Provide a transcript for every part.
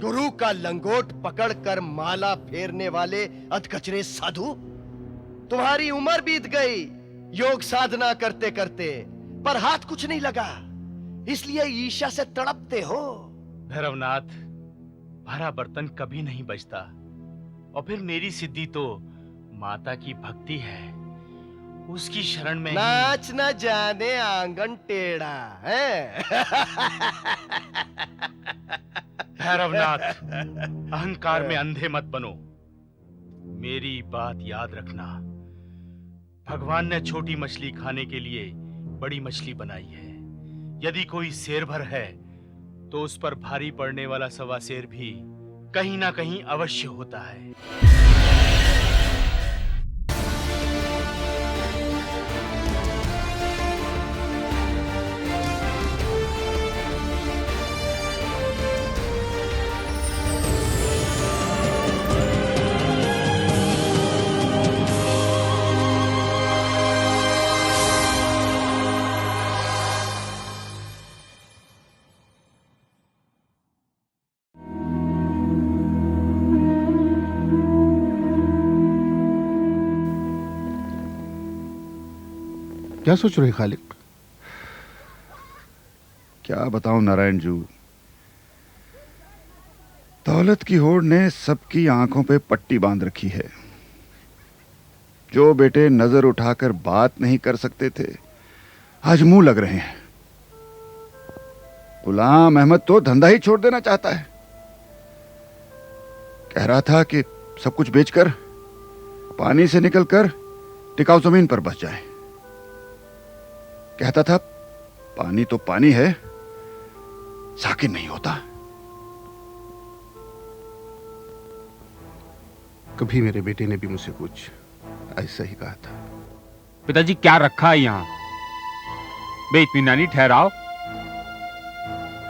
गुरु का लंगोट पकड़कर माला फेरने वाले अधकचरे साधु, तुम्हारी उम्र बीत गई योग साधना करते करते, पर हाथ कुछ नहीं लगा, इसलिए ईर्ष्या से तड़पते हो। भैरवनाथ, भरा बर्तन कभी नहीं बचता, और फिर मेरी सिद्धि तो माता की भक्ति है, उसकी शरण में नाच न जाने आंगन टेढ़ा है। भैरवनाथ, अहंकार में अंधे मत बनो। मेरी बात याद रखना, भगवान ने छोटी मछली खाने के लिए बड़ी मछली बनाई है। यदि कोई शेर भर है तो उस पर भारी पड़ने वाला सवा शेर भी कहीं ना कहीं अवश्य होता है। क्या सोच रहे खालिक? क्या बताऊं नारायण जू, दौलत की होड़ ने सबकी आंखों पे पट्टी बांध रखी है। जो बेटे नजर उठाकर बात नहीं कर सकते थे, आज मुंह लग रहे हैं। गुलाम अहमद तो धंधा ही छोड़ देना चाहता है। कह रहा था कि सब कुछ बेचकर पानी से निकलकर टिकाऊ जमीन पर बस जाए। कहता था पानी तो पानी है, साकिन नहीं होता। कभी मेरे बेटे ने भी मुझसे कुछ ऐसा ही कहा था। पिताजी, क्या रखा है यहाँ? बेइत्मीनानी ठहराओ।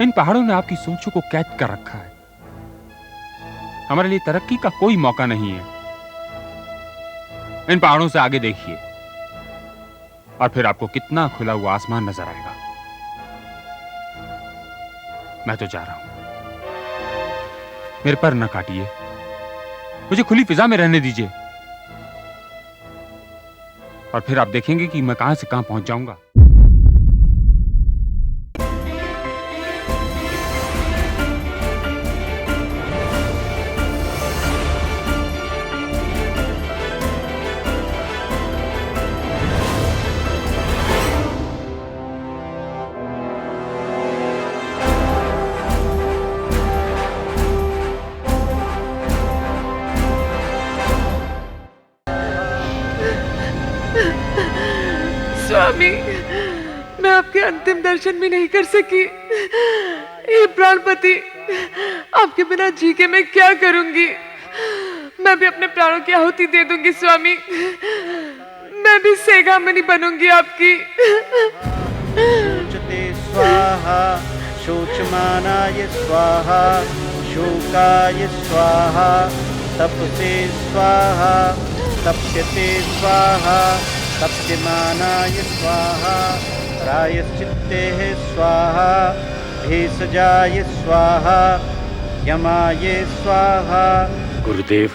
इन पहाड़ों ने आपकी सोचों को कैद कर रखा है। हमारे लिए तरक्की का कोई मौका नहीं है। इन पहाड़ों से आगे देखिए और फिर आपको कितना खुला हुआ आसमान नजर आएगा। मैं तो जा रहा हूं। मेरे पर न काटिए, मुझे खुली फिजा में रहने दीजिए, और फिर आप देखेंगे कि मैं कहां से कहां पहुंच जाऊंगा। स्वामी, मैं आपके अंतिम दर्शन भी नहीं कर सकी। हे प्राणपति, आपके बिना जी के मैं क्या करूंगी? मैं भी अपने प्राणों की आहुति दे दूंगी स्वामी। मैं भी सेगामणि बनूंगी आपकी। शोचते स्वाहा, शोचमानाय स्वाहा, शोकाय स्वाहा, तपसे स्वाहा, तप्यते स्वाहा, तप्यमानाय स्वाहा, प्रायश्चित्ते स्वाहा, भेषजाय स्वाहा, यमाय स्वाहा। गुरुदेव,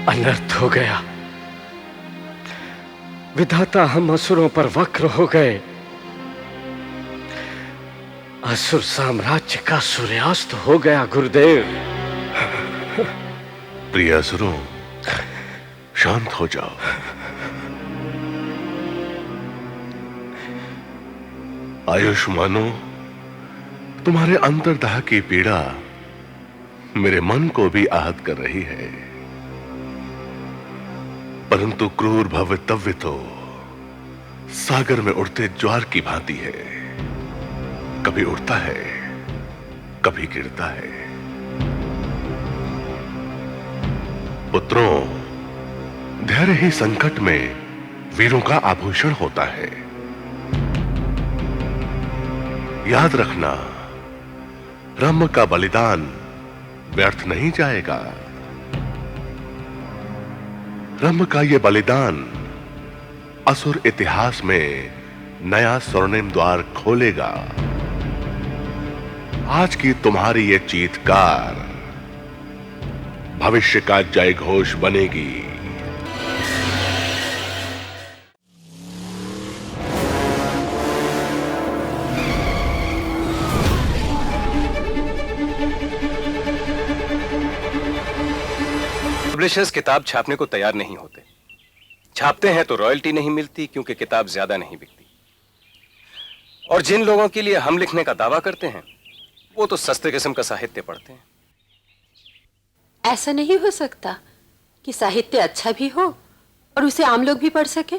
अनर्थ हो गया। विधाता हम असुरों पर वक्र हो गए। असुर साम्राज्य का सूर्यास्त हो गया गुरुदेव। प्रिय असुरों, शांत हो जाओ। आयुष्मानो, तुम्हारे अंतर्दाह की पीड़ा मेरे मन को भी आहत कर रही है, परंतु क्रूर भवितव्य तो सागर में उड़ते ज्वार की भांति है। कभी उड़ता है, कभी गिरता है। पुत्रों, धैर्य ही संकट में वीरों का आभूषण होता है। याद रखना, ब्रह्म का बलिदान व्यर्थ नहीं जाएगा। ब्रह्म का यह बलिदान असुर इतिहास में नया स्वर्णिम द्वार खोलेगा। आज की तुम्हारी ये चीत्कार भविष्य का जय घोष बनेगी। पब्लिशर्स किताब छापने को तैयार नहीं होते। छापते हैं तो रॉयल्टी नहीं मिलती क्योंकि किताब ज्यादा नहीं बिकती। और जिन लोगों के लिए हम लिखने का दावा करते हैं वो तो सस्ते किस्म का साहित्य पढ़ते हैं। ऐसा नहीं हो सकता कि साहित्य अच्छा भी हो और उसे आम लोग भी पढ़ सके।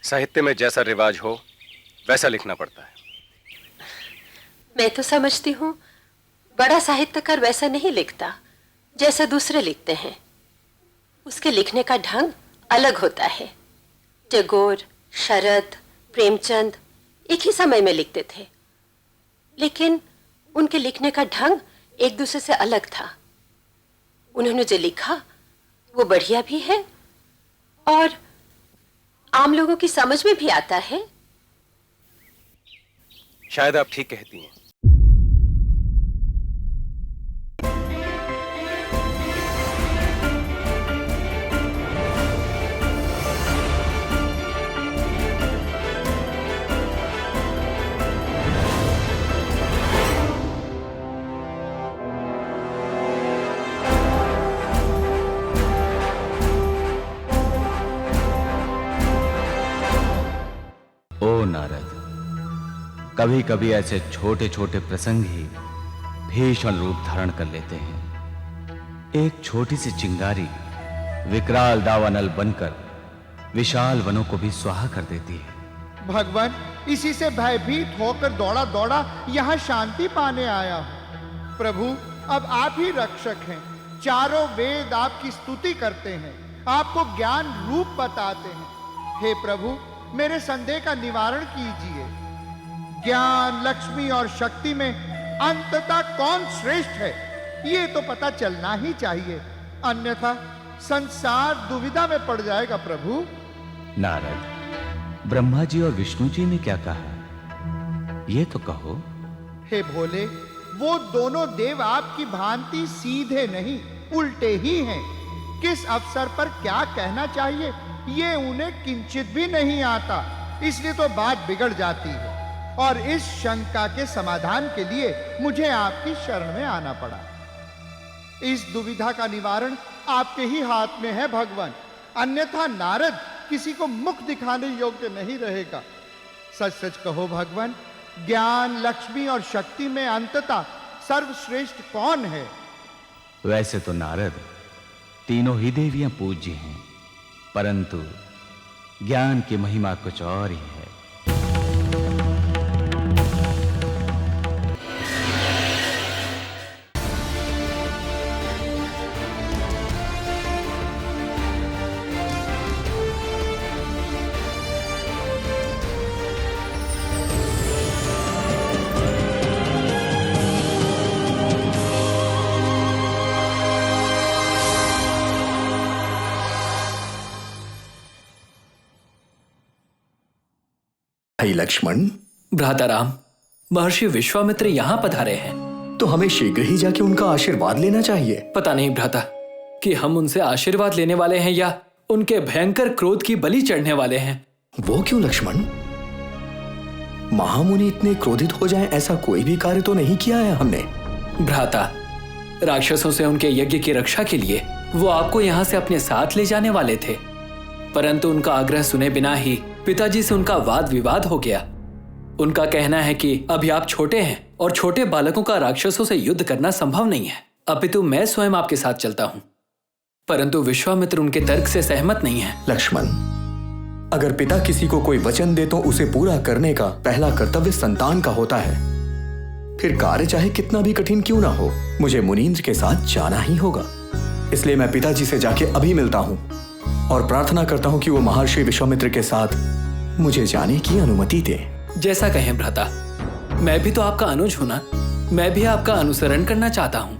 साहित्य में जैसा रिवाज हो वैसा लिखना पड़ता है। मैं तो समझती हूँ बड़ा साहित्यकार वैसा नहीं लिखता जैसा दूसरे लिखते हैं। उसके लिखने का ढंग अलग होता है। टैगोर, शरद, प्रेमचंद एक ही समय में लिखते थे, लेकिन उनके लिखने का ढंग एक दूसरे से अलग था। उन्होंने जो लिखा वो बढ़िया भी है और आम लोगों की समझ में भी आता है। शायद आप ठीक कहती हैं। ओ नारद, कभी कभी ऐसे छोटे छोटे प्रसंग ही भीषण रूप धारण कर लेते हैं। एक छोटी सी चिंगारी विकराल दावानल बनकर विशाल वनों को भी स्वाहा कर देती है। भगवान, इसी से भयभीत होकर दौड़ा दौड़ा यहाँ शांति पाने आया हूँ। प्रभु, अब आप ही रक्षक हैं। चारों वेद आपकी स्तुति करते हैं, आपको ज्ञान रूप बताते हैं। हे प्रभु, मेरे संदेह का निवारण कीजिए। ज्ञान, लक्ष्मी और शक्ति में अंततः कौन श्रेष्ठ है, ये तो पता चलना ही चाहिए, अन्यथा संसार दुविधा में पड़ जाएगा। प्रभु नारद, ब्रह्मा जी और विष्णु जी ने क्या कहा, ये तो कहो। हे भोले, वो दोनों देव आपकी भांति सीधे नहीं उल्टे ही हैं। किस अवसर पर क्या कहना चाहिए ये उन्हें किंचित भी नहीं आता, इसलिए तो बात बिगड़ जाती है। और इस शंका के समाधान के लिए मुझे आपकी शरण में आना पड़ा। इस दुविधा का निवारण आपके ही हाथ में है भगवान, अन्यथा नारद किसी को मुख दिखाने योग्य नहीं रहेगा। सच सच कहो भगवान, ज्ञान, लक्ष्मी और शक्ति में अंततः सर्वश्रेष्ठ कौन है? वैसे तो नारद तीनों ही देवियां पूज्य हैं, परंतु ज्ञान की महिमा कुछ और ही है। भाई लक्ष्मण। भ्राताराम, महर्षि विश्वामित्र यहाँ पधारे हैं, तो हमें शीघ्र ही जाके उनका आशीर्वाद लेना चाहिए। पता नहीं भ्राता कि हम उनसे आशीर्वाद लेने वाले हैं या उनके भयंकर क्रोध की बलि चढ़ने वाले हैं। वो क्यों लक्ष्मण? महामुनि इतने क्रोधित हो जाएं ऐसा कोई भी कार्य तो नहीं किया है हमने। भ्राता, राक्षसों से उनके यज्ञ की रक्षा के लिए वो आपको यहाँ से अपने साथ ले जाने वाले थे, परंतु उनका आग्रह सुने बिना ही पिताजी से उनका वाद विवाद हो गया। उनका कहना है कि अभी आप छोटे हैं और छोटे बालकों का राक्षसों से युद्ध करना संभव नहीं है, अपितु मैं स्वयं आपके साथ चलता हूं। परंतु विश्वामित्र उनके तर्क से सहमत नहीं है। लक्ष्मण, अगर पिता किसी को कोई वचन दे तो उसे पूरा करने का पहला कर्तव्य संतान का होता है। फिर कार्य चाहे कितना भी कठिन क्यों ना हो, मुझे मुनींद्र के साथ जाना ही होगा। इसलिए मैं पिताजी से जाके अभी मिलता हूं और प्रार्थना करता हूं कि वो महर्षि विश्वामित्र के साथ मुझे जाने की अनुमति दे। जैसा कहें भ्राता, मैं भी तो आपका अनुज हूं ना, मैं भी आपका अनुसरण करना चाहता हूं।